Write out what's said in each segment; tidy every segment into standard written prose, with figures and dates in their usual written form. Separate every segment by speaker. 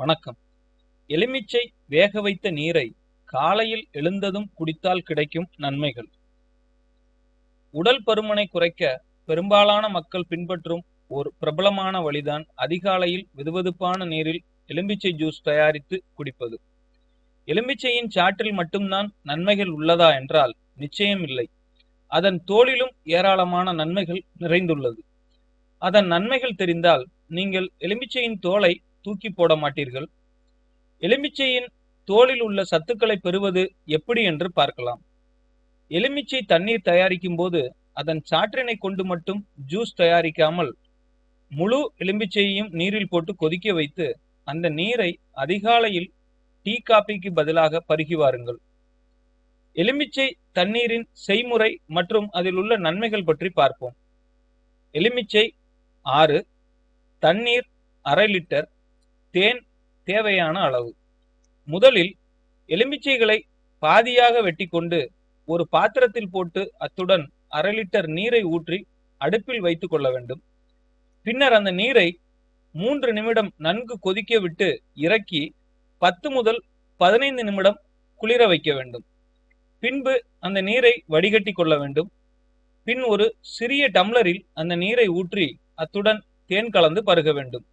Speaker 1: வணக்கம். எலுமிச்சை வேக வைத்த நீரை காலையில் எழுந்ததும் குடித்தால் கிடைக்கும் நன்மைகள். உடல் பருமனை குறைக்க பெரும்பாலான மக்கள் பின்பற்றும் ஒரு பிரபலமான வழிதான் அதிகாலையில் வெதுவெதுப்பான நீரில் எலுமிச்சை ஜூஸ் தயாரித்து குடிப்பது. எலுமிச்சையின் சாற்றில் மட்டும்தான் நன்மைகள் உள்ளதா என்றால் நிச்சயம் இல்லை. அதன் தோலிலும் ஏராளமான நன்மைகள் நிறைந்துள்ளது. அதன் நன்மைகள் தெரிந்தால் நீங்கள் எலுமிச்சையின் தோலை தூக்கி போட மாட்டீர்கள். எலுமிச்சையின் தோலில் உள்ள சத்துக்களை பெறுவது எப்படி என்று பார்க்கலாம். எலுமிச்சை தண்ணீர் தயாரிக்கும் போது அதன் சாற்றினை கொண்டு மட்டும் ஜூஸ் தயாரிக்காமல் முழு எலுமிச்சையையும் நீரில் போட்டு கொதிக்க வைத்து அந்த நீரை அதிகாலையில் டீ காபிக்கு பதிலாக பருகி வாருங்கள். எலுமிச்சை தண்ணீரின் செய்முறை மற்றும் அதில் உள்ள நன்மைகள் பற்றி பார்ப்போம். எலுமிச்சை 6, தண்ணீர் அரை லிட்டர், தேன் தேவையான அளவு. முதலில் எலுமிச்சைகளை பாதியாக வெட்டி கொண்டு ஒரு பாத்திரத்தில் போட்டு அத்துடன் அரை லிட்டர் நீரை ஊற்றி அடுப்பில் வைத்துக் கொள்ள வேண்டும். பின்னர் அந்த நீரை 3 நிமிடம் நன்கு கொதிக்க விட்டு இறக்கி 10 முதல் 15 நிமிடம் குளிர வைக்க வேண்டும். பின்பு அந்த நீரை வடிகட்டி கொள்ள வேண்டும். பின் ஒரு சிறிய டம்ளரில் அந்த நீரை ஊற்றி அத்துடன் தேன் கலந்து பருக வேண்டும்.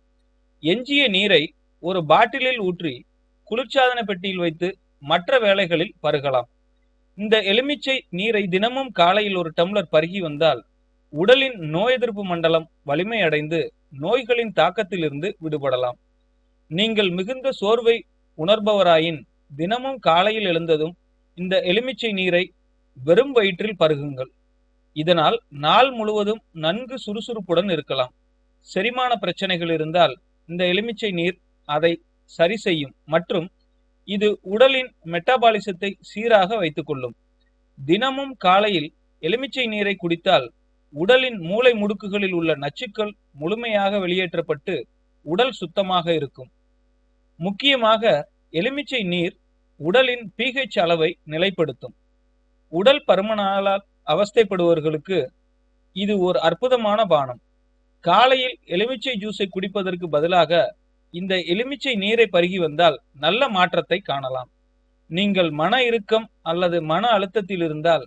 Speaker 1: எஞ்சிய நீரை ஒரு பாட்டிலில் ஊற்றி குளிர்சாதன பெட்டியில் வைத்து மற்ற வேளைகளில் பருகலாம். இந்த எலுமிச்சை நீரை தினமும் காலையில் ஒரு டம்ளர் பருகி வந்தால் உடலின் நோய் எதிர்ப்பு மண்டலம் வலிமை அடைந்து நோய்களின் தாக்கத்திலிருந்து விடுபடலாம். நீங்கள் மிகுந்த சோர்வை உணர்பவராயின் தினமும் காலையில் எழுந்ததும் இந்த எலுமிச்சை நீரை வெறும் வயிற்றில் பருகுங்கள். இதனால் நாள் முழுவதும் நன்கு சுறுசுறுப்புடன் இருக்கலாம். செரிமான பிரச்சனைகள் இருந்தால் இந்த எலுமிச்சை நீர் அதை சரி செய்யும் மற்றும் இது உடலின் மெட்டபாலிசத்தை சீராக வைத்துக் கொள்ளும். தினமும் காலையில் எலுமிச்சை நீரை குடித்தால் உடலின் மூளை முடுக்குகளில் உள்ள நச்சுக்கள் முழுமையாக வெளியேற்றப்பட்டு உடல் சுத்தமாக இருக்கும். முக்கியமாக எலுமிச்சை நீர் உடலின் pH அளவை நிலைப்படுத்தும். உடல் பருமனாலால் அவஸ்தைப்படுபவர்களுக்கு இது ஒரு அற்புதமான பானம். காலையில் எலுமிச்சை ஜூஸை குடிப்பதற்கு பதிலாக இந்த எலுமிச்சை நீரை பருகி வந்தால் நல்ல மாற்றத்தை காணலாம். நீங்கள் மன இறுக்கம் அல்லது மன அழுத்தத்தில் இருந்தால்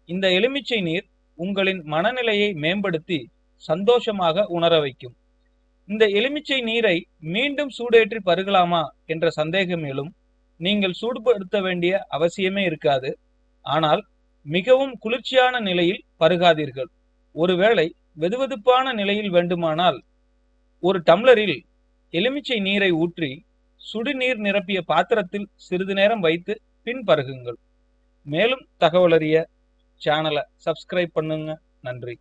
Speaker 1: இந்த எலுமிச்சை நீர் உங்களின் மனநிலையை மேம்படுத்தி சந்தோஷமாக உணர வைக்கும். இந்த எலுமிச்சை நீரை மீண்டும் சூடேற்றி பருகலாமா என்ற சந்தேகம் எழும். நீங்கள் சூடுபடுத்த வேண்டிய அவசியமே இருக்காது. ஆனால் மிகவும் குளிர்ச்சியான நிலையில் பருகாதீர்கள். ஒருவேளை வெதுவெதுப்பான நிலையில் வேண்டுமானால் ஒரு டம்ளரில் எலுமிச்சை நீரை ஊற்றி சுடுநீர் நிரப்பிய பாத்திரத்தில் சிறிது நேரம் வைத்து பின் பருகுங்கள். மேலும் தகவல் அறிய சேனலை சப்ஸ்கிரைப் பண்ணுங்க. நன்றி.